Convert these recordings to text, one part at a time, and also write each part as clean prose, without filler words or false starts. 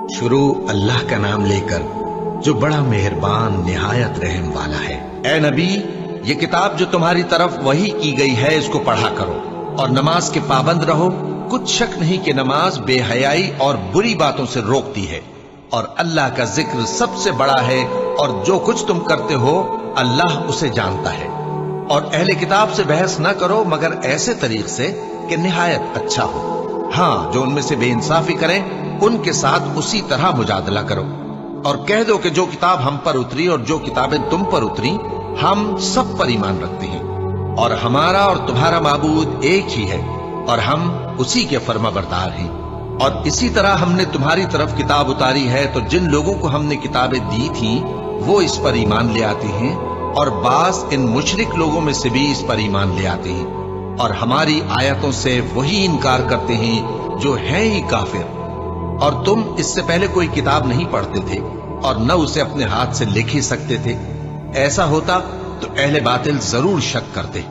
شروع اللہ کا نام لے کر جو بڑا مہربان نہایت رحم والا ہے۔ اے نبی، یہ کتاب جو تمہاری طرف وحی کی گئی ہے اس کو پڑھا کرو اور نماز کے پابند رہو۔ کچھ شک نہیں کہ نماز بے حیائی اور بری باتوں سے روکتی ہے، اور اللہ کا ذکر سب سے بڑا ہے، اور جو کچھ تم کرتے ہو اللہ اسے جانتا ہے۔ اور اہل کتاب سے بحث نہ کرو مگر ایسے طریق سے کہ نہایت اچھا ہو۔ ہاں، جو ان میں سے بے انصافی کریں ان کے ساتھ اسی طرح مجادلہ کرو، اور کہہ دو کہ جو کتاب ہم پر اتری اور جو کتابیں تم پر اتری ہم سب پر ایمان رکھتے ہیں، اور ہمارا اور تمہارا معبود ایک ہی ہے، اور ہم اسی کے فرما بردار ہیں۔ اور اسی طرح ہم نے تمہاری طرف کتاب اتاری ہے، تو جن لوگوں کو ہم نے کتابیں دی تھیں وہ اس پر ایمان لے آتے ہیں، اور بعض ان مشرک لوگوں میں سے بھی اس پر ایمان لے آتے ہیں، اور ہماری آیتوں سے وہی انکار کرتے ہیں جو ہیں ہی کافر۔ اور تم اس سے پہلے کوئی کتاب نہیں پڑھتے تھے اور نہ اسے اپنے ہاتھ سے لکھ ہی سکتے تھے۔ ایسا ہوتا تو اہل باطل ضرور شک کرتے،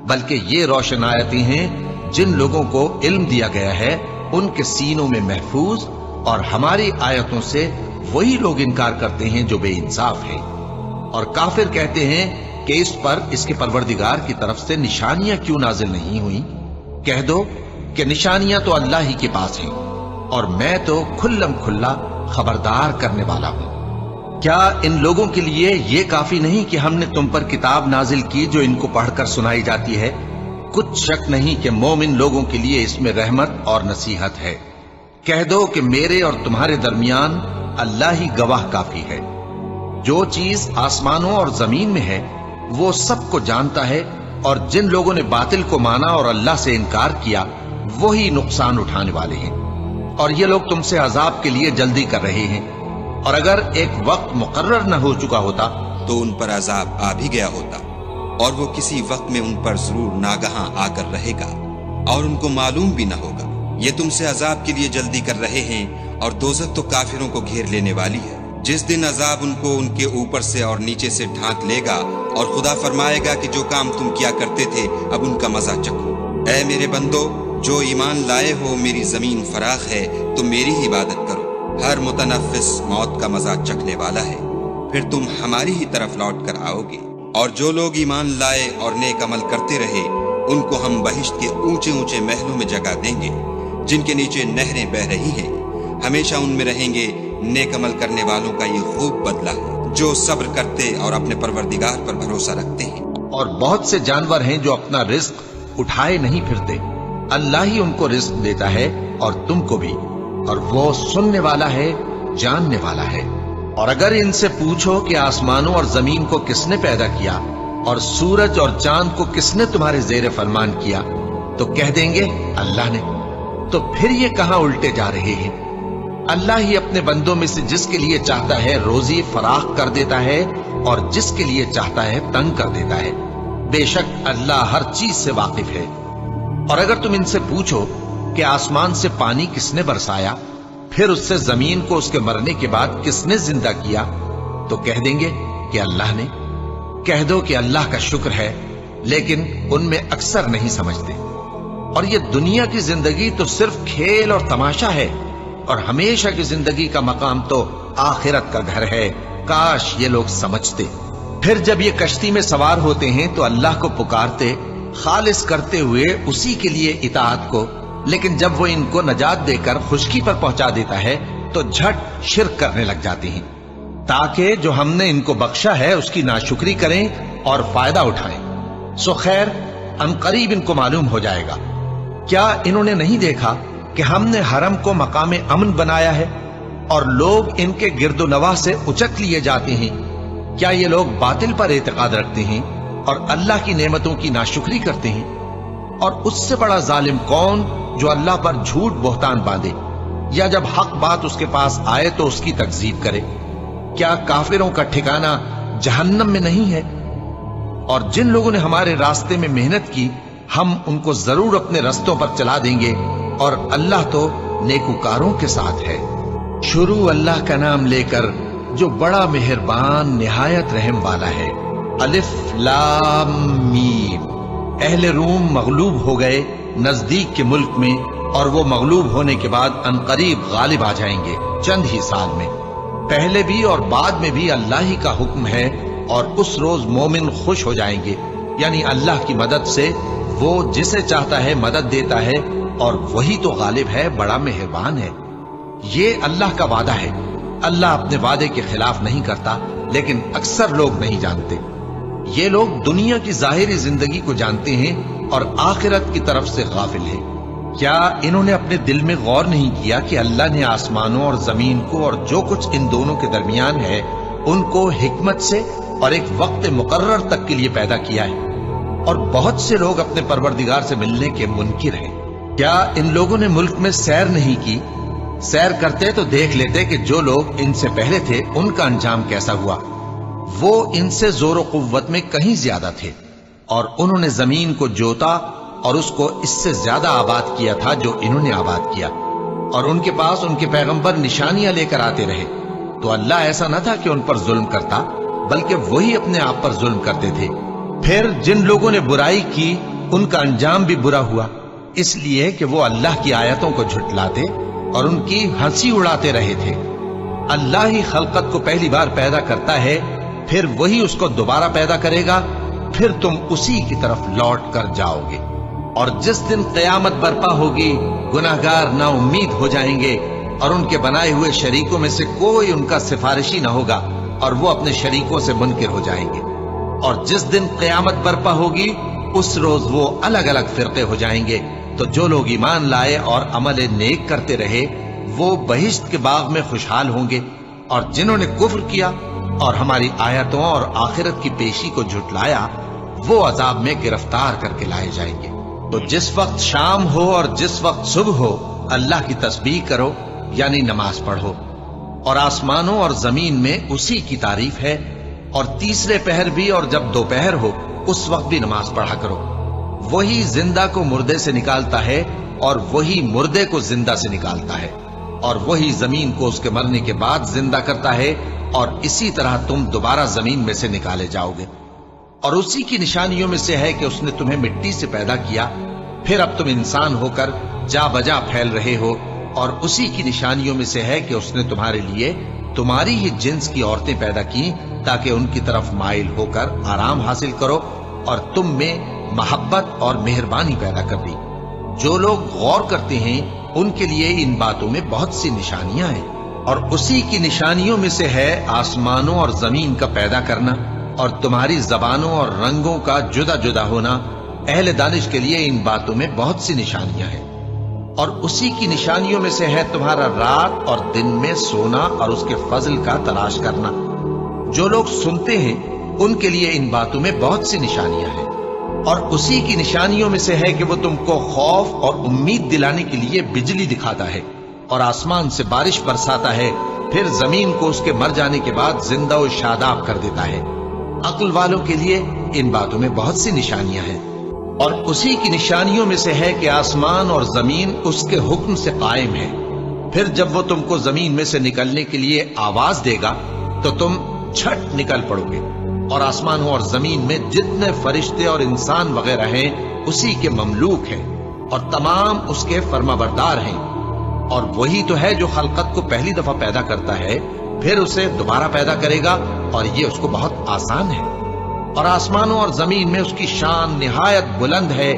بلکہ یہ روشن آیتیں ہیں جن لوگوں کو علم دیا گیا ہے ان کے سینوں میں محفوظ، اور ہماری آیتوں سے وہی لوگ انکار کرتے ہیں جو بے انصاف ہیں۔ اور کافر کہتے ہیں کہ اس پر اس کے پروردگار کی طرف سے نشانیاں کیوں نازل نہیں ہوئیں؟ کہہ دو کہ نشانیاں تو اللہ ہی کے پاس ہیں، اور میں تو کھلم کھلا خبردار کرنے والا ہوں۔ کیا ان لوگوں کے لیے یہ کافی نہیں کہ ہم نے تم پر کتاب نازل کی جو ان کو پڑھ کر سنائی جاتی ہے؟ کچھ شک نہیں کہ مومن لوگوں کے لیے اس میں رحمت اور نصیحت ہے۔ کہہ دو کہ میرے اور تمہارے درمیان اللہ ہی گواہ کافی ہے۔ جو چیز آسمانوں اور زمین میں ہے وہ سب کو جانتا ہے، اور جن لوگوں نے باطل کو مانا اور اللہ سے انکار کیا وہی نقصان اٹھانے والے ہیں۔ اور یہ لوگ تم سے عذاب کے لیے جلدی کر رہے ہیں، اور اگر ایک وقت مقرر نہ ہو چکا ہوتا تو ان پر عذاب آ بھی گیا ہوتا، اور وہ کسی وقت میں ان پر ضرور ناگہاں آ کر رہے گا، اور ان کو معلوم بھی نہ ہوگا۔ یہ تم سے عذاب کے لیے جلدی کر رہے ہیں، اور دوزخ تو کافروں کو گھیر لینے والی ہے۔ جس دن عذاب ان کو ان کے اوپر سے اور نیچے سے ڈھانک لے گا، اور خدا فرمائے گا کہ جو کام تم کیا کرتے تھے اب ان کا مزہ چکھو۔ اے میرے بندو، جو ایمان لائے ہو، میری زمین فراخ ہے، تم میری ہی عبادت کرو۔ ہر متنفس موت کا مزہ چکھنے والا ہے، پھر تم ہماری ہی طرف لوٹ کر آؤ گے۔ اور جو لوگ ایمان لائے اور نیک عمل کرتے رہے ان کو ہم بہشت کے اونچے اونچے محلوں میں جگہ دیں گے، جن کے نیچے نہریں بہ رہی ہیں، ہمیشہ ان میں رہیں گے۔ نیک عمل کرنے والوں کا یہ خوب بدلہ ہے، جو صبر کرتے اور اپنے پروردگار پر بھروسہ رکھتے ہیں۔ اور بہت سے جانور ہیں جو اپنا رزق اٹھائے نہیں پھرتے، اللہ ہی ان کو رزق دیتا ہے اور تم کو بھی، اور وہ سننے والا ہے، جاننے والا ہے۔ اور اگر ان سے پوچھو کہ آسمانوں اور زمین کو کس نے پیدا کیا اور سورج اور چاند کو کس نے تمہارے زیر فرمان کیا، تو کہہ دیں گے اللہ نے۔ تو پھر یہ کہاں الٹے جا رہے ہیں؟ اللہ ہی اپنے بندوں میں سے جس کے لیے چاہتا ہے روزی فراخ کر دیتا ہے، اور جس کے لیے چاہتا ہے تنگ کر دیتا ہے۔ بے شک اللہ ہر چیز سے واقف ہے۔ اور اگر تم ان سے پوچھو کہ آسمان سے پانی کس نے برسایا، پھر اس سے زمین کو اس کے مرنے کے بعد کس نے زندہ کیا، تو کہہ دیں گے کہ اللہ نے۔ کہہ دو کہ اللہ کا شکر ہے، لیکن ان میں اکثر نہیں سمجھتے۔ اور یہ دنیا کی زندگی تو صرف کھیل اور تماشا ہے، اور ہمیشہ کی زندگی کا مقام تو آخرت کا گھر ہے۔ کاش یہ لوگ سمجھتے۔ پھر جب یہ کشتی میں سوار ہوتے ہیں تو اللہ کو پکارتے، خالص کرتے ہوئے اسی کے لیے اطاعت کو، لیکن جب وہ ان کو نجات دے کر خشکی پر پہنچا دیتا ہے تو جھٹ شرک کرنے لگ جاتے ہیں، تاکہ جو ہم نے ان کو بخشا ہے اس کی ناشکری کریں اور فائدہ اٹھائیں۔ سو خیر، ان قریب ان کو معلوم ہو جائے گا۔ کیا انہوں نے نہیں دیکھا کہ ہم نے حرم کو مقام امن بنایا ہے، اور لوگ ان کے گرد و نواح سے اچک لیے جاتے ہیں؟ کیا یہ لوگ باطل پر اعتقاد رکھتے ہیں اور اللہ کی نعمتوں کی ناشکری کرتے ہیں؟ اور اس سے بڑا ظالم کون جو اللہ پر جھوٹ بہتان باندھے، یا جب حق بات اس کے پاس آئے تو اس کی تکذیب کرے؟ کیا کافروں کا ٹھکانہ جہنم میں نہیں ہے؟ اور جن لوگوں نے ہمارے راستے میں محنت کی ہم ان کو ضرور اپنے رستوں پر چلا دیں گے، اور اللہ تو نیکوکاروں کے ساتھ ہے۔ شروع اللہ کا نام لے کر جو بڑا مہربان نہایت رحم والا ہے۔ الف لام میم۔ اہل روم مغلوب ہو گئے نزدیک کے ملک میں اور وہ مغلوب ہونے کے بعد عنقریب غالب آ جائیں گے چند ہی سال میں۔ پہلے بھی اور بعد میں بھی اللہ ہی کا حکم ہے، اور اس روز مومن خوش ہو جائیں گے، یعنی اللہ کی مدد سے وہ جسے چاہتا ہے مدد دیتا ہے، اور وہی تو غالب ہے، بڑا مہربان ہے۔ یہ اللہ کا وعدہ ہے۔ اللہ اپنے وعدے کے خلاف نہیں کرتا، لیکن اکثر لوگ نہیں جانتے۔ یہ لوگ دنیا کی ظاہری زندگی کو جانتے ہیں اور آخرت کی طرف سے غافل ہیں۔ کیا انہوں نے اپنے دل میں غور نہیں کیا کہ اللہ نے آسمانوں اور زمین کو اور جو کچھ ان دونوں کے درمیان ہے ان کو حکمت سے اور ایک وقت مقرر تک کے لیے پیدا کیا ہے؟ اور بہت سے لوگ اپنے پروردگار سے ملنے کے منکر ہیں۔ کیا ان لوگوں نے ملک میں سیر نہیں کی؟ سیر کرتے تو دیکھ لیتے کہ جو لوگ ان سے پہلے تھے ان کا انجام کیسا ہوا۔ وہ ان سے زور و قوت میں کہیں زیادہ تھے، اور انہوں نے زمین کو جوتا اور اس کو اس سے زیادہ آباد کیا تھا جو انہوں نے آباد کیا، اور ان کے پاس ان کے پیغمبر نشانیاں لے کر آتے رہے۔ تو اللہ ایسا نہ تھا کہ ان پر ظلم کرتا، بلکہ وہی اپنے آپ پر ظلم کرتے تھے۔ پھر جن لوگوں نے برائی کی ان کا انجام بھی برا ہوا، اس لیے کہ وہ اللہ کی آیتوں کو جھٹلاتے اور ان کی ہنسی اڑاتے رہے تھے۔ اللہ ہی خلقت کو پہلی بار پیدا کرتا ہے، پھر وہی اس کو دوبارہ پیدا کرے گا، پھر تم اسی کی طرف لوٹ کر جاؤ گے۔ اور جس دن قیامت برپا ہوگی گناہگار نا امید ہو جائیں گے، اور ان کے بنائے ہوئے شریکوں میں سے کوئی ان کا سفارشی نہ ہوگا، اور وہ اپنے شریکوں سے منکر ہو جائیں گے۔ اور جس دن قیامت برپا ہوگی اس روز وہ الگ الگ فرقے ہو جائیں گے۔ تو جو لوگ ایمان لائے اور عمل نیک کرتے رہے وہ بہشت کے باغ میں خوشحال ہوں گے، اور جنہوں نے کفر کیا اور ہماری آیتوں اور آخرت کی پیشی کو جھٹلایا وہ عذاب میں گرفتار کر کے لائے جائیں گے۔ تو جس وقت شام ہو اور جس وقت صبح ہو اللہ کی تسبیح کرو، یعنی نماز پڑھو، اور آسمانوں اور زمین میں اسی کی تعریف ہے، اور تیسرے پہر بھی اور جب دوپہر ہو اس وقت بھی نماز پڑھا کرو۔ وہی زندہ کو مردے سے نکالتا ہے اور وہی مردے کو زندہ سے نکالتا ہے، اور وہی زمین کو اس کے مرنے کے بعد زندہ کرتا ہے، اور اسی طرح تم دوبارہ زمین میں سے نکالے جاؤ گے۔ اور اسی کی نشانیوں میں سے ہے کہ اس نے تمہیں مٹی سے پیدا کیا، پھر اب تم انسان ہو کر جا بجا پھیل رہے ہو، اور اسی کی نشانیوں میں سے ہے کہ اس نے تمہارے لیے تمہاری ہی جنس کی عورتیں پیدا کی تاکہ ان کی طرف مائل ہو کر آرام حاصل کرو، اور تم میں محبت اور مہربانی پیدا کر دی۔ جو لوگ غور کرتے ہیں ان کے لیے ان باتوں میں بہت سی نشانیاں ہیں۔ اور اسی کی نشانیوں میں سے ہے آسمانوں اور زمین کا پیدا کرنا، اور تمہاری زبانوں اور رنگوں کا جدا جدا ہونا۔ اہل دانش کے لیے ان باتوں میں بہت سی نشانیاں ہیں۔ اور اسی کی نشانیوں میں سے ہے تمہارا رات اور دن میں سونا اور اس کے فضل کا تلاش کرنا۔ جو لوگ سنتے ہیں ان کے لیے ان باتوں میں بہت سی نشانیاں ہیں۔ اور اسی کی نشانیوں میں سے ہے کہ وہ تم کو خوف اور امید دلانے کے لیے بجلی دکھاتا ہے، اور آسمان سے بارش برساتا ہے، پھر زمین کو اس کے مر جانے کے بعد زندہ و شاداب کر دیتا ہے۔ عقل والوں کے لیے ان باتوں میں بہت سی نشانیاں ہیں۔ اور اسی کی نشانیوں میں سے ہے کہ آسمان اور زمین اس کے حکم سے قائم ہے، پھر جب وہ تم کو زمین میں سے نکلنے کے لیے آواز دے گا تو تم جھٹ نکل پڑو گے۔ اور آسمانوں اور زمین میں جتنے فرشتے اور انسان وغیرہ ہیں اسی کے مملوک ہیں، اور تمام اس کے فرما بردار ہیں۔ اور وہی تو ہے جو خلقت کو پہلی دفعہ پیدا کرتا ہے، پھر اسے دوبارہ پیدا کرے گا، اور یہ اس کو بہت آسان ہے۔ اور آسمانوں اور زمین میں اس کی شان نہایت بلند ہے،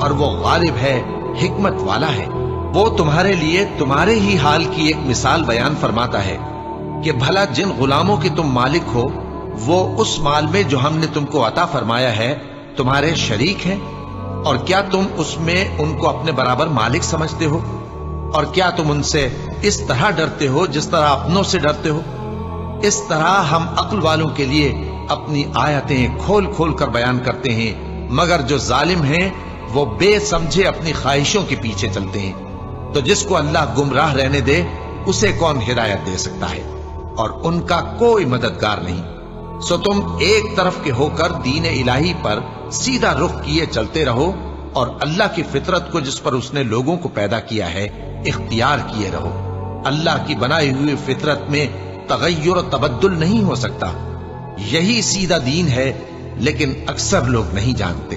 اور وہ غالب ہے، حکمت والا ہے۔ وہ تمہارے لیے تمہارے ہی حال کی ایک مثال بیان فرماتا ہے کہ بھلا جن غلاموں کے تم مالک ہو وہ اس مال میں جو ہم نے تم کو عطا فرمایا ہے تمہارے شریک ہیں، اور کیا تم اس میں ان کو اپنے برابر مالک سمجھتے ہو؟ اور کیا تم ان سے اس طرح ڈرتے ہو جس طرح اپنوں سے ڈرتے ہو؟ اس طرح ہم عقل والوں کے لیے اپنی آیتیں کھول کھول کر بیان کرتے ہیں، مگر جو ظالم ہیں وہ بے سمجھے اپنی خواہشوں کے پیچھے چلتے ہیں۔ تو جس کو اللہ گمراہ رہنے دے اسے کون ہدایت دے سکتا ہے، اور ان کا کوئی مددگار نہیں۔ سو تم ایک طرف کے ہو کر دین الہی پر سیدھا رخ کیے چلتے رہو، اور اللہ کی فطرت کو جس پر اس نے لوگوں کو پیدا کیا ہے اختیار کیے رہو۔ اللہ کی بنائی ہوئی فطرت میں تغیر و تبدل نہیں ہو سکتا۔ یہی سیدھا دین ہے، لیکن اکثر لوگ نہیں جانتے۔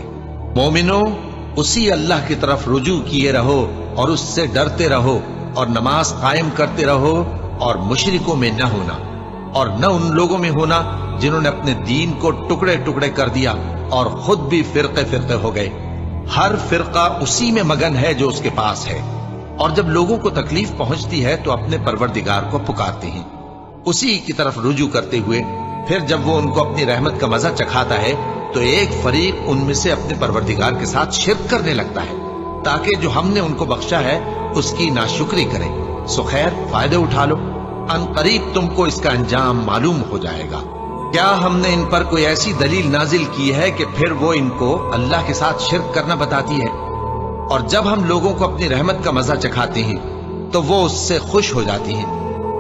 مومنوں، اسی اللہ کی طرف رجوع کیے رہو اور اس سے ڈرتے رہو اور نماز قائم کرتے رہو اور مشرکوں میں نہ ہونا اور نہ ان لوگوں میں ہونا جنہوں نے اپنے دین کو ٹکڑے ٹکڑے کر دیا اور خود بھی فرقے فرقے ہو گئے. ہر فرقہ اسی میں مگن ہے جو اس کے پاس ہے، اور جب لوگوں کو تکلیف پہنچتی ہے تو اپنے پروردگار کو پکارتے ہیں اسی کی طرف رجوع کرتے ہوئے. پھر جب وہ ان کو اپنی رحمت کا مزہ چکھاتا ہے تو ایک فریق ان میں سے اپنے پروردگار کے ساتھ شرک کرنے لگتا ہے تاکہ جو ہم نے ان کو بخشا ہے اس کی ناشکری کریں. سو خیر، فائدے اٹھا لو، ان قریب تم کو اس کا انجام معلوم ہو جائے گا. کیا ہم نے ان پر کوئی ایسی دلیل نازل کی ہے کہ پھر وہ ان کو اللہ کے ساتھ شرک کرنا بتاتی ہے؟ اور جب ہم لوگوں کو اپنی رحمت کا مزہ چکھاتے ہیں تو وہ اس سے خوش ہو جاتی ہیں،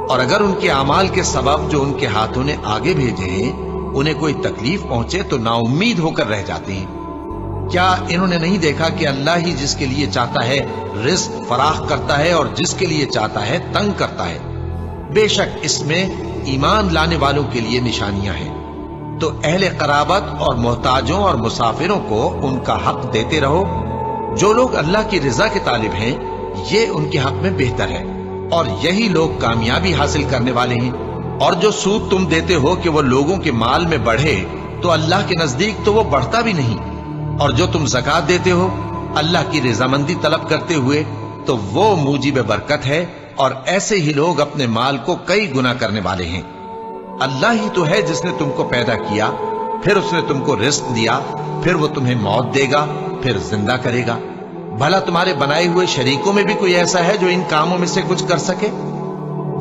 اور اگر ان کے اعمال کے سبب جو ان کے ہاتھوں نے آگے بھیجے ہیں انہیں کوئی تکلیف پہنچے تو نا امید ہو کر رہ جاتے ہیں. کیا انہوں نے نہیں دیکھا کہ اللہ ہی جس کے لیے چاہتا ہے رزق فراخ کرتا ہے اور جس کے لیے چاہتا ہے تنگ کرتا ہے؟ بے شک اس میں ایمان لانے والوں کے لیے نشانیاں ہیں. تو اہل قرابت اور محتاجوں اور مسافروں کو ان کا حق دیتے رہو. جو لوگ اللہ کی رضا کے طالب ہیں یہ ان کے حق میں بہتر ہے، اور یہی لوگ کامیابی حاصل کرنے والے ہیں. اور جو سود تم دیتے ہو کہ وہ لوگوں کے مال میں بڑھے تو اللہ کے نزدیک تو وہ بڑھتا بھی نہیں. اور جو تم زکوٰۃ دیتے ہو اللہ کی رضامندی طلب کرتے ہوئے تو وہ موجب برکت ہے، اور ایسے ہی لوگ اپنے مال کو کئی گنا کرنے والے ہیں. اللہ ہی تو ہے جس نے تم کو پیدا کیا، پھر اس نے تم کو رزق دیا، پھر وہ تمہیں موت دے گا، پھر زندہ کرے گا. بھلا تمہارے بنائے ہوئے شریکوں میں بھی کوئی ایسا ہے جو ان کاموں میں سے کچھ کر سکے؟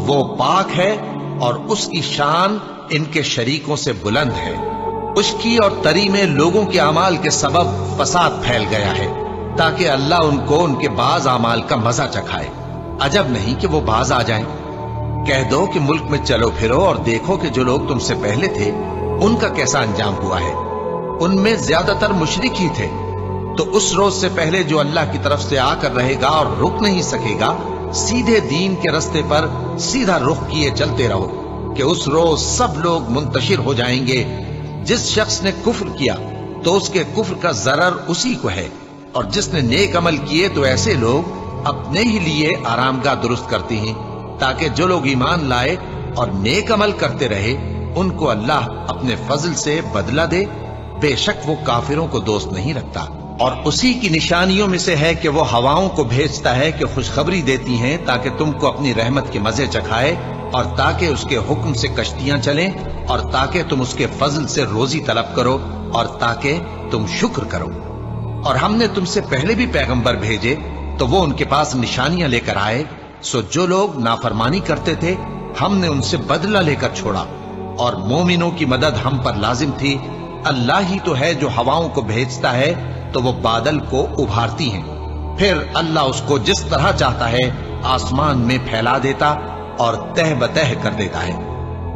وہ پاک ہے اور اس کی شان ان کے شریکوں سے بلند ہے. خشکی اور تری میں لوگوں کے اعمال کے سبب فساد پھیل گیا ہے تاکہ اللہ ان کو ان کے بعض اعمال کا مزہ چکھائے. عجب نہیں کہ وہ باز آ جائیں. کہہ دو کہ ملک میں چلو پھرو اور دیکھو کہ جو لوگ تم سے پہلے تھے ان کا کیسا انجام ہوا ہے. ان میں زیادہ تر مشرک ہی تھے. تو اس روز سے پہلے جو اللہ کی طرف سے آ کر رہے گا اور رک نہیں سکے گا، سیدھے دین کے رستے پر سیدھا رخ کیے چلتے رہو کہ اس روز سب لوگ منتشر ہو جائیں گے. جس شخص نے کفر کیا تو اس کے کفر کا ضرر اسی کو ہے، اور جس نے نیک عمل کیے تو ایسے لوگ اپنے ہی لیے آرامگاہ درست کرتے ہیں تاکہ جو لوگ ایمان لائے اور نیک عمل کرتے رہے ان کو اللہ اپنے فضل سے بدلہ دے. بے شک وہ کافروں کو دوست نہیں رکھتا. اور اسی کی نشانیوں میں سے ہے کہ وہ ہواؤں کو بھیجتا ہے کہ خوشخبری دیتی ہیں تاکہ تم کو اپنی رحمت کے مزے چکھائے، اور تاکہ اس کے حکم سے کشتیاں چلیں، اور تاکہ تم اس کے فضل سے روزی طلب کرو، اور تاکہ تم شکر کرو. اور ہم نے تم سے پہلے بھی پیغمبر بھیجے تو وہ ان کے پاس نشانیاں لے کر آئے. سو جو لوگ نافرمانی کرتے تھے ہم نے ان سے بدلہ لے کر چھوڑا، اور مومنوں کی مدد ہم پر لازم تھی. اللہ ہی تو ہے جو ہواؤں کو بھیجتا ہے تو وہ بادل کو ابھارتی ہیں، پھر اللہ اس کو جس طرح چاہتا ہے آسمان میں پھیلا دیتا اور تہ بتہ کر دیتا ہے.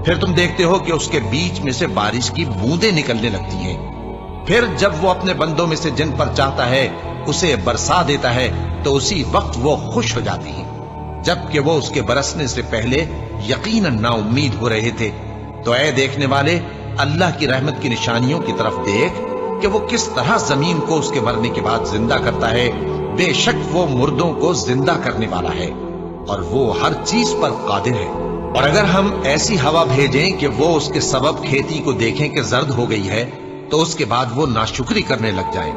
پھر تم دیکھتے ہو کہ اس کے بیچ میں سے بارش کی بوندیں نکلنے لگتی ہیں. پھر جب وہ اپنے بندوں میں سے جن پر چاہتا ہے اسے برسا دیتا ہے تو اسی وقت وہ خوش ہو جاتی ہیں، جبکہ وہ اس کے برسنے سے پہلے یقیناً نا امید ہو رہے تھے. تو اے دیکھنے والے، اللہ کی رحمت کی نشانیوں کی طرف دیکھ کہ وہ کس طرح زمین کو اس کے مرنے کے بعد زندہ کرتا ہے. بے شک وہ مردوں کو زندہ کرنے والا ہے اور وہ ہر چیز پر قادر ہے. اور اگر ہم ایسی ہوا بھیجیں کہ وہ اس کے سبب کھیتی کو دیکھیں کہ زرد ہو گئی ہے تو اس کے بعد وہ ناشکری کرنے لگ جائیں،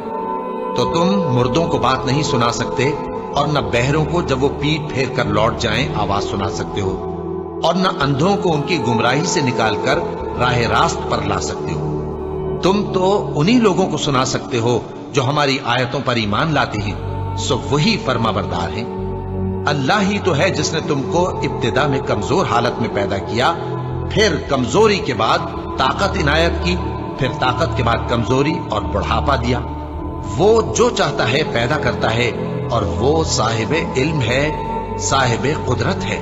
تو تم مردوں کو بات نہیں سنا سکتے، اور نہ بہروں کو جب وہ پیٹ پھیر کر لوٹ جائیں آواز سنا سکتے ہو، اور نہ اندھوں کو ان کی گمراہی سے نکال کر راہ راست پر لا سکتے ہو. تم تو انہی لوگوں کو سنا سکتے ہو جو ہماری آیتوں پر ایمان لاتے ہیں، سو وہی فرما بردار ہیں. اللہ ہی تو ہے جس نے تم کو ابتدا میں کمزور حالت میں پیدا کیا، پھر کمزوری کے بعد طاقت عنایت کی، پھر طاقت کے بعد کمزوری اور بڑھاپا دیا. وہ جو چاہتا ہے پیدا کرتا ہے، اور وہ صاحب علم ہے، صاحب قدرت ہے.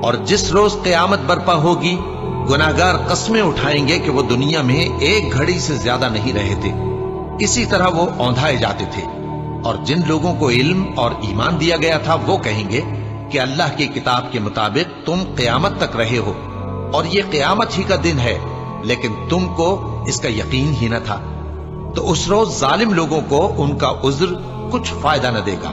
اور جس روز قیامت برپا ہوگی گناہگار قسمیں اٹھائیں گے کہ وہ دنیا میں ایک گھڑی سے زیادہ نہیں رہے تھے، اسی طرح وہ اوندھائے جاتے تھے. اور جن لوگوں کو علم اور ایمان دیا گیا تھا وہ کہیں گے کہ اللہ کی کتاب کے مطابق تم قیامت تک رہے ہو، اور یہ قیامت ہی کا دن ہے، لیکن تم کو اس کا یقین ہی نہ تھا. تو اس روز ظالم لوگوں کو ان کا عذر کچھ فائدہ نہ دے گا،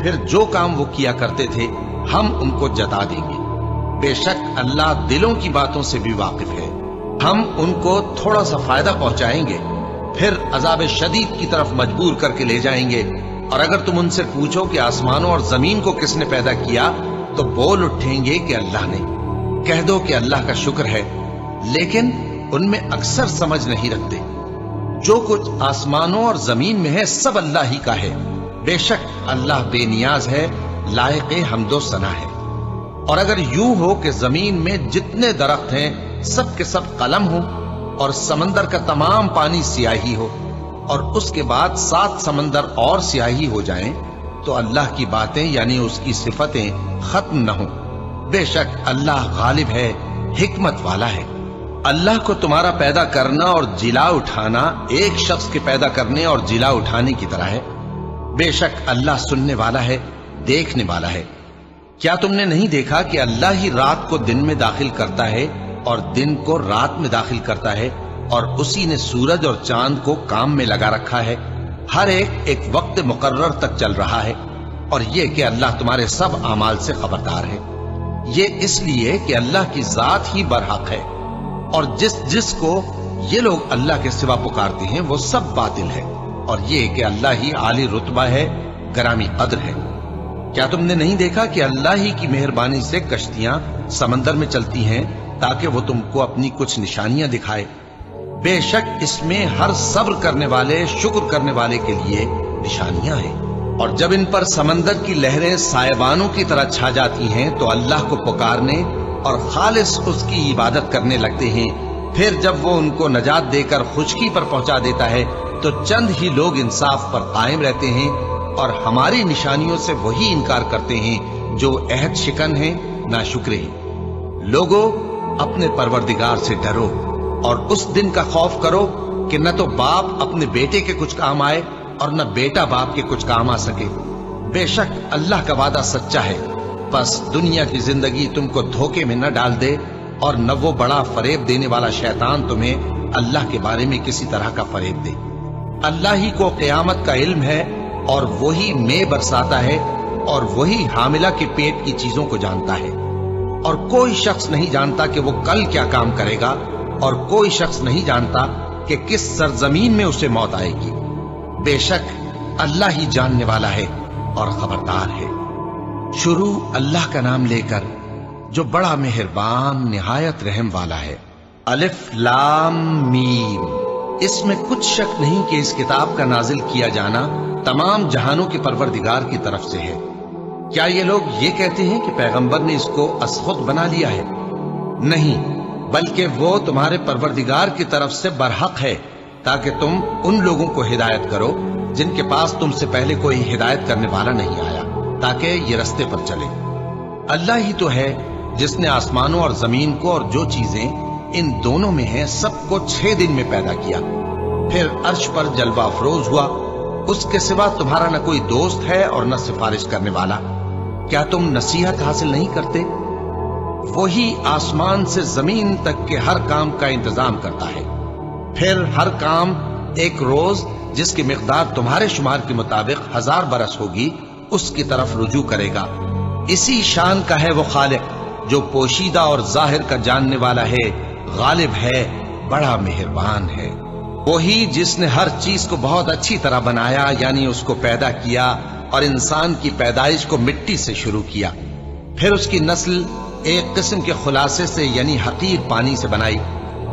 پھر جو کام وہ کیا کرتے تھے ہم ان کو جتا دیں گے۔ بے شک اللہ دلوں کی باتوں سے بھی واقف ہے۔ ہم ان کو تھوڑا سا فائدہ پہنچائیں گے، پھر عذاب شدید کی طرف مجبور کر کے لے جائیں گے۔ اور اگر تم ان سے پوچھو کہ آسمانوں اور زمین کو کس نے پیدا کیا تو بول اٹھیں گے کہ اللہ نے۔ کہہ دو کہ اللہ کا شکر ہے، لیکن ان میں اکثر سمجھ نہیں رکھتے۔ جو کچھ آسمانوں اور زمین میں ہے سب اللہ ہی کا ہے۔ بے شک اللہ بے نیاز ہے، لائق حمد و ثنا ہے۔ اور اگر یوں ہو کہ زمین میں جتنے درخت ہیں سب کے سب قلم ہوں اور سمندر کا تمام پانی سیاہی ہو اور اس کے بعد 7 سمندر اور سیاہی ہو جائیں تو اللہ کی باتیں یعنی اس کی صفتیں ختم نہ ہوں۔ بے شک اللہ غالب ہے، حکمت والا ہے۔ اللہ کو تمہارا پیدا کرنا اور جلا اٹھانا ایک شخص کے پیدا کرنے اور جلا اٹھانے کی طرح ہے۔ بے شک اللہ سننے والا ہے، دیکھنے والا ہے۔ کیا تم نے نہیں دیکھا کہ اللہ ہی رات کو دن میں داخل کرتا ہے اور دن کو رات میں داخل کرتا ہے، اور اسی نے سورج اور چاند کو کام میں لگا رکھا ہے، ہر ایک وقت مقرر تک چل رہا ہے۔ اور یہ کہ اللہ تمہارے سب اعمال سے خبردار ہے۔ یہ اس لیے کہ اللہ کی ذات ہی برحق ہے، اور جس کو یہ لوگ اللہ کے سوا پکارتے ہیں وہ سب باطل ہے، اور یہ کہ اللہ ہی عالی رتبہ ہے، گرامی قدر ہے۔ کیا تم نے نہیں دیکھا کہ اللہ ہی کی مہربانی سے کشتیاں سمندر میں چلتی ہیں تاکہ وہ تم کو اپنی کچھ نشانیاں دکھائے؟ بے شک اس میں ہر صبر کرنے والے، شکر کرنے والے کے لیے نشانیاں ہیں۔ اور جب ان پر سمندر کی لہریں سائبانوں کی طرح چھا جاتی ہیں تو اللہ کو پکارنے اور خالص اس کی عبادت کرنے لگتے ہیں۔ پھر جب وہ ان کو نجات دے کر خشکی پر پہنچا دیتا ہے تو چند ہی لوگ انصاف پر قائم رہتے ہیں، اور ہماری نشانیوں سے وہی انکار کرتے ہیں جو عہد شکن ہیں، ناشکرے ہیں۔ لوگو اپنے پروردگار سے ڈرو اور اس دن کا خوف کرو کہ نہ تو باپ اپنے بیٹے کے کچھ کام آئے اور نہ بیٹا باپ کے کچھ کام آ سکے۔ بے شک اللہ کا وعدہ سچا ہے، بس دنیا کی زندگی تم کو دھوکے میں نہ ڈال دے، اور نہ وہ بڑا فریب دینے والا شیطان تمہیں اللہ کے بارے میں کسی طرح کا فریب دے۔ اللہ ہی کو قیامت کا علم ہے، اور وہی میں برساتا ہے، اور وہی حاملہ کے پیٹ کی چیزوں کو جانتا ہے۔ اور کوئی شخص نہیں جانتا کہ وہ کل کیا کام کرے گا، اور کوئی شخص نہیں جانتا کہ کس سرزمین میں اسے موت آئے گی۔ بے شک اللہ ہی جاننے والا ہے اور خبردار ہے۔ شروع اللہ کا نام لے کر جو بڑا مہربان نہایت رحم والا ہے۔ الف لام میم۔ اس میں کچھ شک نہیں کہ اس کتاب کا نازل کیا جانا تمام جہانوں کے پروردگار کی طرف سے ہے۔ کیا یہ لوگ یہ کہتے ہیں کہ پیغمبر نے اس کو از خود بنا لیا ہے؟ نہیں، بلکہ وہ تمہارے پروردگار کی طرف سے برحق ہے، تاکہ تم ان لوگوں کو ہدایت کرو جن کے پاس تم سے پہلے کوئی ہدایت کرنے والا نہیں آیا، تاکہ یہ رستے پر چلے۔ اللہ ہی تو ہے جس نے آسمانوں اور زمین کو اور جو چیزیں ان دونوں میں ہیں سب کو 6 دن میں پیدا کیا، پھر عرش پر جلوہ افروز ہوا۔ اس کے سوا تمہارا نہ کوئی دوست ہے اور نہ سفارش کرنے والا۔ کیا تم نصیحت حاصل نہیں کرتے؟ وہی آسمان سے زمین تک کے ہر کام کا انتظام کرتا ہے، پھر ہر کام ایک روز جس کی مقدار تمہارے شمار کے مطابق 1000 برس ہوگی اس کی طرف رجوع کرے گا۔ اسی شان کا ہے وہ خالق جو پوشیدہ اور ظاہر کا جاننے والا ہے، غالب ہے، بڑا مہربان ہے۔ وہی جس نے ہر چیز کو بہت اچھی طرح بنایا، یعنی اس کو پیدا کیا اور انسان کی پیدائش کو مٹی سے شروع کیا، پھر اس کی نسل ایک قسم کے خلاصے سے یعنی حقیر پانی سے بنائی،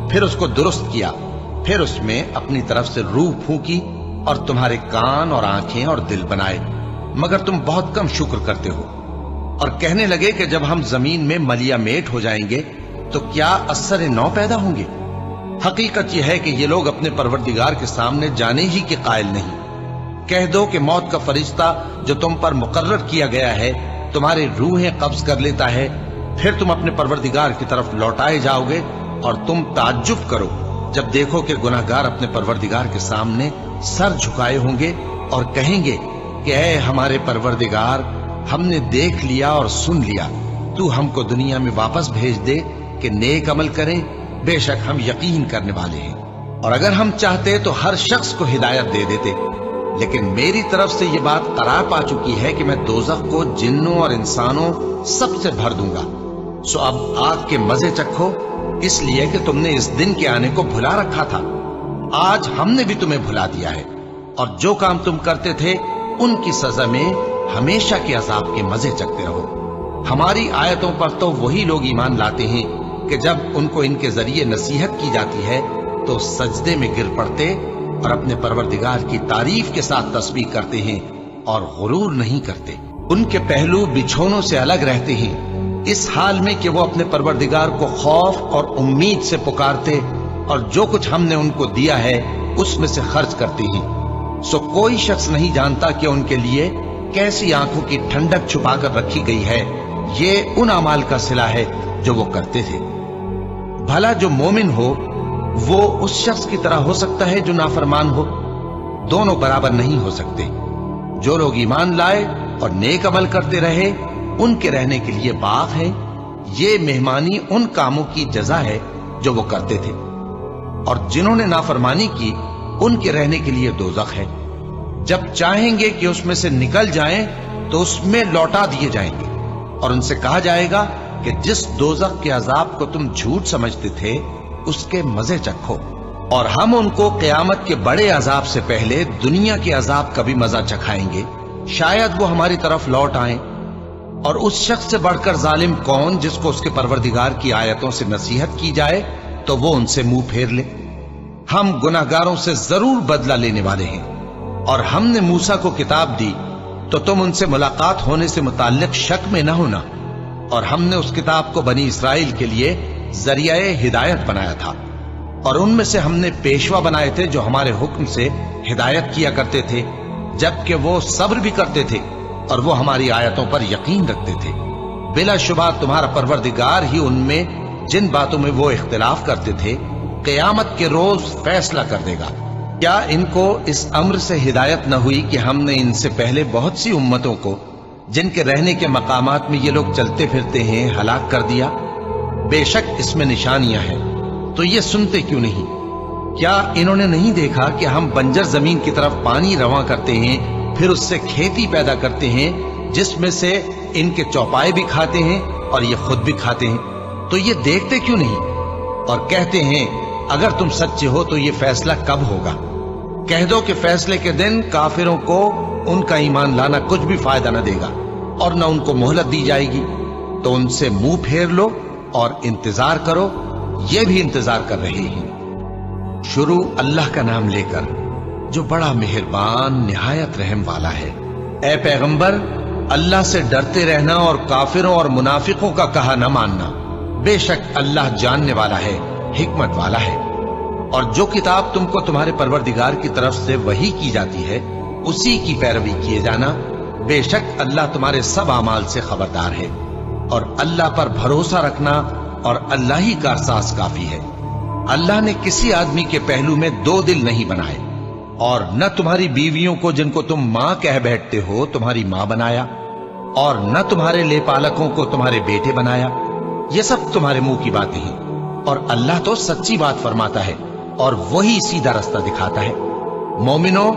پھر اس کو درست کیا، پھر اس میں اپنی طرف سے روح پھونکی اور تمہارے کان اور آنکھیں اور دل بنائے، مگر تم بہت کم شکر کرتے ہو۔ اور کہنے لگے کہ جب ہم زمین میں ملیا میٹ ہو جائیں گے تو کیا اثر نو پیدا ہوں گے؟ حقیقت یہ ہے کہ یہ لوگ اپنے پروردگار کے سامنے جانے ہی کے قائل نہیں۔ کہہ دو کہ موت کا فرشتہ جو تم پر مقرر کیا گیا ہے تمہاری روحیں قبض کر لیتا ہے، پھر تم اپنے پروردگار کی طرف لوٹائے جاؤ گے، اور تم تعجب کرو جب دیکھو کہ گناہگار اپنے پروردگار کے سامنے سر جھکائے ہوں گے اور کہیں گے کہ اے ہمارے پروردگار، ہم نے دیکھ لیا اور سن لیا، تو ہم کو دنیا میں واپس بھیج دے کہ نیک عمل کریں، بے شک ہم یقین کرنے والے ہیں۔ اور اگر ہم چاہتے تو ہر شخص کو ہدایت دے دیتے، لیکن میری طرف سے یہ بات قرار پا چکی ہے کہ میں دوزخ کو جنوں اور انسانوں سب سے بھر دوں گا. سو اب آگ کے مزے چکھو، اس لیے کہ تم نے اس دن کے آنے کو بھلا رکھا تھا. آج ہم نے بھی تمہیں بھلا دیا ہے، اور جو کام تم کرتے تھے ان کی سزا میں ہمیشہ کے عذاب کے مزے چکھتے رہو. ہماری آیتوں پر تو وہی لوگ ایمان لاتے ہیں کہ جب ان کو ان کے ذریعے نصیحت کی جاتی ہے تو سجدے میں گر پڑتے اور اپنے پروردگار کی تعریف کے ساتھ تسبیح کرتے ہیں اور غرور نہیں کرتے. ان کے پہلو بچھونوں سے الگ رہتے ہیں، اس حال میں کہ وہ اپنے پروردگار کو خوف اور امید سے پکارتے اور جو کچھ ہم نے ان کو دیا ہے اس میں سے خرچ کرتے ہیں. سو کوئی شخص نہیں جانتا کہ ان کے لیے کیسی آنکھوں کی ٹھنڈک چھپا کر رکھی گئی ہے. یہ ان اعمال کا صلہ ہے جو وہ کرتے تھے. بھلا جو مومن ہو وہ اس شخص کی طرح ہو سکتا ہے جو نافرمان ہو؟ دونوں برابر نہیں ہو سکتے. جو لوگ ایمان لائے اور نیک عمل کرتے رہے ان کے رہنے کے لیے باغ ہے. یہ مہمانی ان کاموں کی جزا ہے جو وہ کرتے تھے، اور جنہوں نے نافرمانی کی ان کے رہنے کے لیے دوزخ ہے. جب چاہیں گے کہ اس میں سے نکل جائیں تو اس میں لوٹا دیے جائیں گے، اور ان سے کہا جائے گا کہ جس دوزخ کے عذاب کو تم جھوٹ سمجھتے تھے اس کے مزے چکھو. اور ہم ان کو قیامت کے بڑے عذاب سے پہلے دنیا کے عذاب کا بھی مزہ چکھائیں گے، شاید وہ ہماری طرف لوٹ آئیں. اور اس شخص سے بڑھ کر ظالم کون جس کو اس کے پروردگار کی آیتوں سے نصیحت کی جائے تو وہ ان سے منہ پھیر لے. ہم گناہگاروں سے ضرور بدلہ لینے والے ہیں. اور ہم نے موسیٰ کو کتاب دی تو تم ان سے ملاقات ہونے سے متعلق شک میں نہ ہونا. اور ہم نے اس کتاب کو بنی اسرائیل کے لیے ذریعہ ہدایت بنایا تھا، اور ان میں سے ہم نے پیشوا بنائے تھے جو ہمارے حکم سے ہدایت کیا کرتے تھے، جبکہ وہ صبر بھی کرتے تھے اور وہ ہماری آیتوں پر یقین رکھتے تھے. بلا شبہ تمہارا پروردگار ہی ان میں جن باتوں میں وہ اختلاف کرتے تھے قیامت کے روز فیصلہ کر دے گا. کیا ان کو اس امر سے ہدایت نہ ہوئی کہ ہم نے ان سے پہلے بہت سی امتوں کو جن کے رہنے کے مقامات میں یہ لوگ چلتے پھرتے ہیں ہلاک کر دیا؟ بے شک اس میں نشانیاں ہیں، تو یہ سنتے کیوں نہیں؟ کیا انہوں نے نہیں دیکھا کہ ہم بنجر زمین کی طرف پانی رواں کرتے ہیں، پھر اس سے کھیتی پیدا کرتے ہیں جس میں سے ان کے چوپائے بھی کھاتے ہیں اور یہ خود بھی کھاتے ہیں؟ تو یہ دیکھتے کیوں نہیں؟ اور کہتے ہیں اگر تم سچے ہو تو یہ فیصلہ کب ہوگا؟ کہہ دو کہ فیصلے کے دن کافروں کو ان کا ایمان لانا کچھ بھی فائدہ نہ دے گا اور نہ ان کو مہلت دی جائے گی. تو ان سے منہ پھیر لو اور انتظار کرو، یہ بھی انتظار کر رہے ہیں. شروع اللہ کا نام لے کر جو بڑا مہربان نہایت رحم والا ہے. اے پیغمبر، اللہ سے ڈرتے رہنا اور کافروں اور منافقوں کا کہا نہ ماننا. بے شک اللہ جاننے والا ہے، حکمت والا ہے. اور جو کتاب تم کو تمہارے پروردگار کی طرف سے وحی کی جاتی ہے اسی کی پیروی کیے جانا. بے شک اللہ تمہارے سب اعمال سے خبردار ہے. اور اللہ پر بھروسہ رکھنا اور اللہ ہی کا احساس کافی ہے. اللہ نے کسی آدمی کے پہلو میں دو دل نہیں بنائے، اور نہ تمہاری بیویوں کو جن کو تم ماں کہہ بیٹھتے ہو تمہاری ماں بنایا، اور نہ تمہارے لے پالکوں کو تمہارے بیٹے بنایا. یہ سب تمہارے منہ کی باتیں ہیں، اور اللہ تو سچی بات فرماتا ہے اور وہی سیدھا رستہ دکھاتا ہے. مومنو،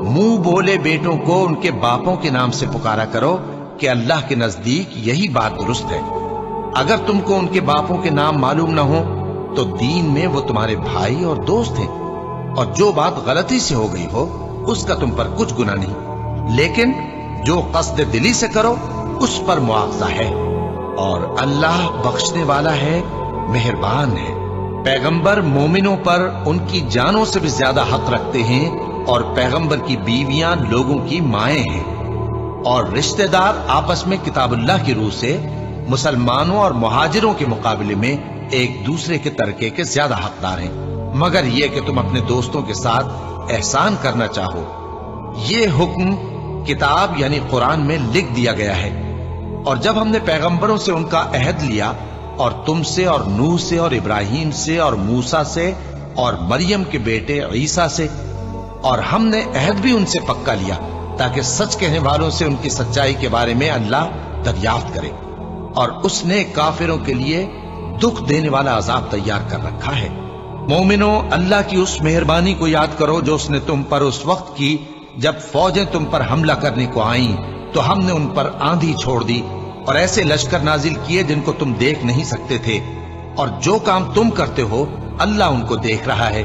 منہ بولے بیٹوں کو ان کے باپوں کے نام سے پکارا کرو کہ اللہ کے نزدیک یہی بات درست ہے. اگر تم کو ان کے باپوں کے نام معلوم نہ ہو تو دین میں وہ تمہارے بھائی اور دوست ہیں، اور جو بات غلطی سے ہو گئی ہو اس کا تم پر کچھ گناہ نہیں، لیکن جو قصد دلی سے کرو اس پر مواخذہ ہے. اور اللہ بخشنے والا ہے، مہربان ہے. پیغمبر مومنوں پر ان کی جانوں سے بھی زیادہ حق رکھتے ہیں، اور پیغمبر کی بیویاں لوگوں کی مائیں ہیں. اور رشتہ دار آپس میں کتاب اللہ کی روح سے مسلمانوں اور مہاجروں کے مقابلے میں ایک دوسرے کے ترکے کے زیادہ حقدار ہیں، مگر یہ کہ تم اپنے دوستوں کے ساتھ احسان کرنا چاہو. یہ حکم کتاب یعنی قرآن میں لکھ دیا گیا ہے. اور جب ہم نے پیغمبروں سے ان کا عہد لیا، اور تم سے اور نوح سے اور ابراہیم سے اور موسیٰ سے اور مریم کے بیٹے عیسیٰ سے، اور ہم نے عہد بھی ان سے پکا لیا تاکہ سچ کہنے والوں سے ان کی سچائی کے بارے میں اللہ دریافت کرے. اور اس نے کافروں کے لیے دکھ دینے والا عذاب تیار کر رکھا ہے. مومنو، اللہ کی اس مہربانی کو یاد کرو جو اس نے تم پر اس وقت کی جب فوجیں تم پر حملہ کرنے کو آئیں تو ہم نے ان پر آندھی چھوڑ دی اور ایسے لشکر نازل کیے جن کو تم دیکھ نہیں سکتے تھے، اور جو کام تم کرتے ہو اللہ ان کو دیکھ رہا ہے۔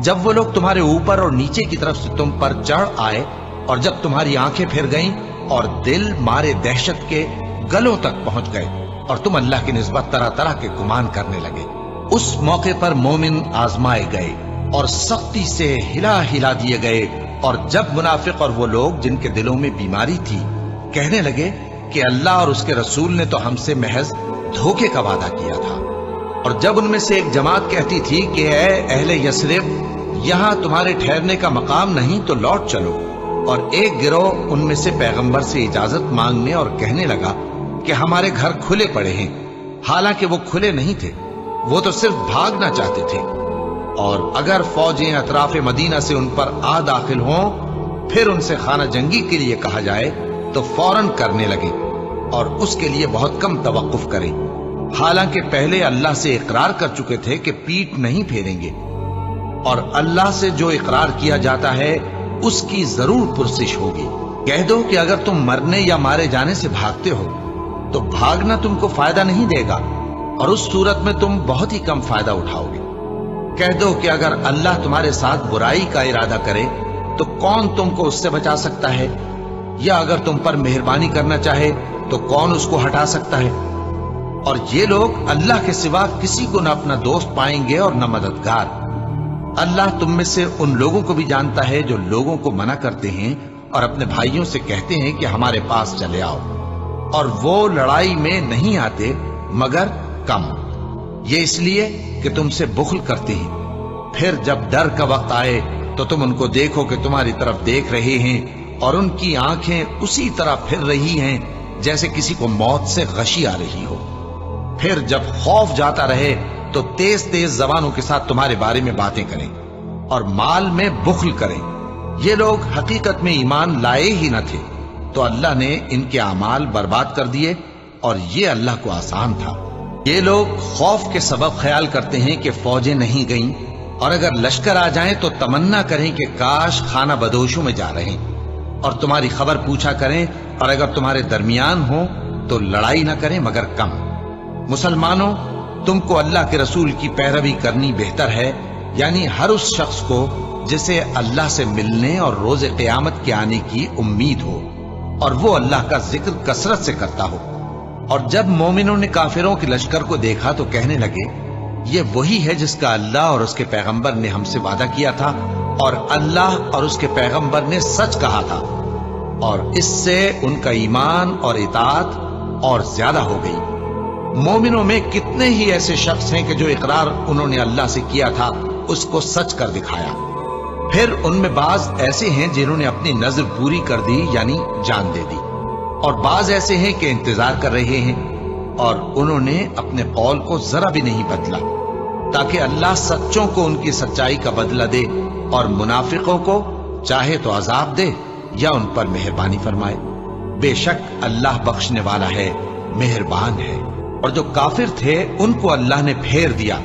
جب وہ لوگ تمہارے اوپر اور نیچے کی طرف سے تم پر چڑھ آئے اور جب تمہاری آنکھیں پھر گئیں اور دل مارے دہشت کے گلوں تک پہنچ گئے اور تم اللہ کی نسبت طرح طرح کے گمان کرنے لگے، اس موقع پر مومن آزمائے گئے اور سختی سے ہلا ہلا دیے گئے، اور جب منافق اور وہ لوگ جن کے دلوں میں بیماری تھی کہنے لگے کہ اللہ اور اس کے رسول نے تو ہم سے محض دھوکے کا وعدہ کیا تھا، اور جب ان میں سے ایک جماعت کہتی تھی کہ اے اہل یثرب، یہاں تمہارے ٹھہرنے کا مقام نہیں تو لوٹ چلو، اور ایک گروہ ان میں سے پیغمبر سے اجازت مانگنے اور کہنے لگا کہ ہمارے گھر کھلے پڑے ہیں، حالانکہ وہ کھلے نہیں تھے، وہ تو صرف بھاگنا چاہتے تھے، اور اگر فوجیں اطراف مدینہ سے ان پر آ داخل ہوں پھر ان سے خانہ جنگی کے لیے کہا جائے تو فوراً کرنے لگے اور اس کے لیے بہت کم توقف کریں، حالانکہ پہلے اللہ سے اقرار کر چکے تھے کہ پیٹ نہیں پھیریں گے، اور اللہ سے جو اقرار کیا جاتا ہے اس کی ضرور پرسش ہوگی۔ کہہ دو کہ اگر تم مرنے یا مارے جانے سے بھاگتے ہو تو بھاگنا تم کو فائدہ نہیں دے گا، اور اس صورت میں تم بہت ہی کم فائدہ اٹھاؤ گے۔ کہہ دو کہ اگر اللہ تمہارے ساتھ برائی کا ارادہ کرے تو کون تم کو اس سے بچا سکتا ہے، یا اگر تم پر مہربانی کرنا چاہے تو کون اس کو ہٹا سکتا ہے؟ اور یہ لوگ اللہ کے سوا کسی کو نہ اپنا دوست پائیں گے اور نہ مددگار۔ اللہ تم میں سے ان لوگوں کو بھی جانتا ہے جو لوگوں کو منع کرتے ہیں اور اپنے بھائیوں سے کہتے ہیں کہ ہمارے پاس چلے آؤ، اور وہ لڑائی میں نہیں آتے مگر کم، یہ اس لیے کہ تم سے بخل کرتے ہیں۔ پھر جب ڈر کا وقت آئے تو تم ان کو دیکھو کہ تمہاری طرف دیکھ رہے ہیں اور ان کی آنکھیں اسی طرح پھر رہی ہیں جیسے کسی کو موت سے غشی آ رہی ہو۔ پھر جب خوف جاتا رہے تو تیز تیز زبانوں کے ساتھ تمہارے بارے میں باتیں کریں اور مال میں بخل کریں۔ یہ لوگ حقیقت میں ایمان لائے ہی نہ تھے، تو اللہ نے ان کے اعمال برباد کر دیے، اور یہ اللہ کو آسان تھا۔ یہ لوگ خوف کے سبب خیال کرتے ہیں کہ فوجیں نہیں گئیں، اور اگر لشکر آ جائیں تو تمنا کریں کہ کاش خانہ بدوشوں میں جا رہے، اور تمہاری خبر پوچھا کریں، اور اگر تمہارے درمیان ہوں تو لڑائی نہ کریں مگر کم۔ مسلمانوں، تم کو اللہ کے رسول کی پیروی کرنی بہتر ہے، یعنی ہر اس شخص کو جسے اللہ سے ملنے اور روز قیامت کے آنے کی امید ہو، اور وہ اللہ کا ذکر کثرت سے کرتا ہو۔ اور جب مومنوں نے کافروں کے لشکر کو دیکھا تو کہنے لگے یہ وہی ہے جس کا اللہ اور اس کے پیغمبر نے ہم سے وعدہ کیا تھا، اور اللہ اور اس کے پیغمبر نے سچ کہا تھا، اور اس سے ان کا ایمان اور اطاعت اور زیادہ ہو گئی۔ مومنوں میں کتنے ہی ایسے شخص ہیں کہ جو اقرار انہوں نے اللہ سے کیا تھا اس کو سچ کر دکھایا۔ پھر ان میں بعض ایسے ہیں جنہوں نے اپنی نظر پوری کر دی، یعنی جان دے دی، اور بعض ایسے ہیں کہ انتظار کر رہے ہیں، اور انہوں نے اپنے قول کو ذرا بھی نہیں بدلا، تاکہ اللہ سچوں کو ان کی سچائی کا بدلہ دے، اور منافقوں کو چاہے تو عذاب دے یا ان پر مہربانی فرمائے۔ بے شک اللہ بخشنے والا ہے، مہربان ہے۔ اور جو کافر تھے ان کو اللہ نے پھیر دیا،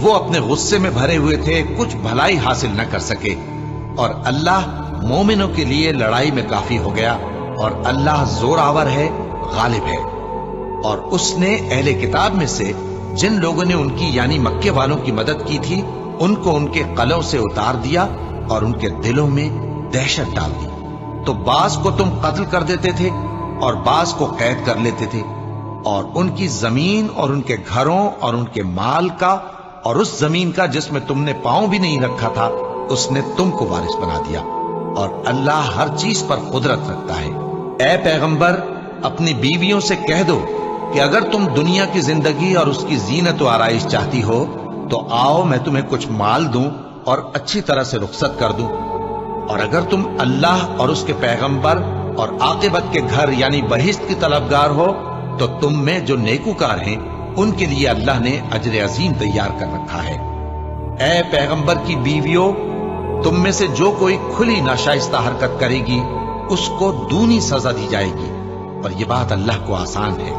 وہ اپنے غصے میں بھرے ہوئے تھے، کچھ بھلائی حاصل نہ کر سکے، اور اللہ مومنوں کے لیے لڑائی میں کافی ہو گیا، اور اللہ زور آور ہے، غالب ہے۔ اور اس نے اہل کتاب میں سے جن لوگوں نے ان کی یعنی مکے والوں کی مدد کی تھی ان کو ان کے قلعوں سے اتار دیا اور ان کے دلوں میں دہشت ڈال دی، تو بعض کو تم قتل کر دیتے تھے اور بعض کو قید کر لیتے تھے، اور ان کی زمین اور ان کے گھروں اور ان کے مال کا اور اس زمین کا جس میں تم نے پاؤں بھی نہیں رکھا تھا اس نے تم کو وارث بنا دیا، اور اللہ ہر چیز پر قدرت رکھتا ہے۔ اے پیغمبر، اپنی بیویوں سے کہہ دو کہ اگر تم دنیا کی زندگی اور اس کی زینت و آرائش چاہتی ہو تو آؤ میں تمہیں کچھ مال دوں اور اچھی طرح سے رخصت کر دوں، اور اگر تم اللہ اور اس کے پیغمبر اور عاقبت کے گھر یعنی بہشت کی طلبگار ہو تو تم میں جو نیکوکار ہیں ان کے لیے اللہ نے اجر عظیم تیار کر رکھا ہے۔ اے پیغمبر کی بیویوں، تم میں سے جو کوئی کھلی ناشائستہ حرکت کرے گی اس کو دونی سزا دی جائے گی، اور یہ بات اللہ کو آسان ہے۔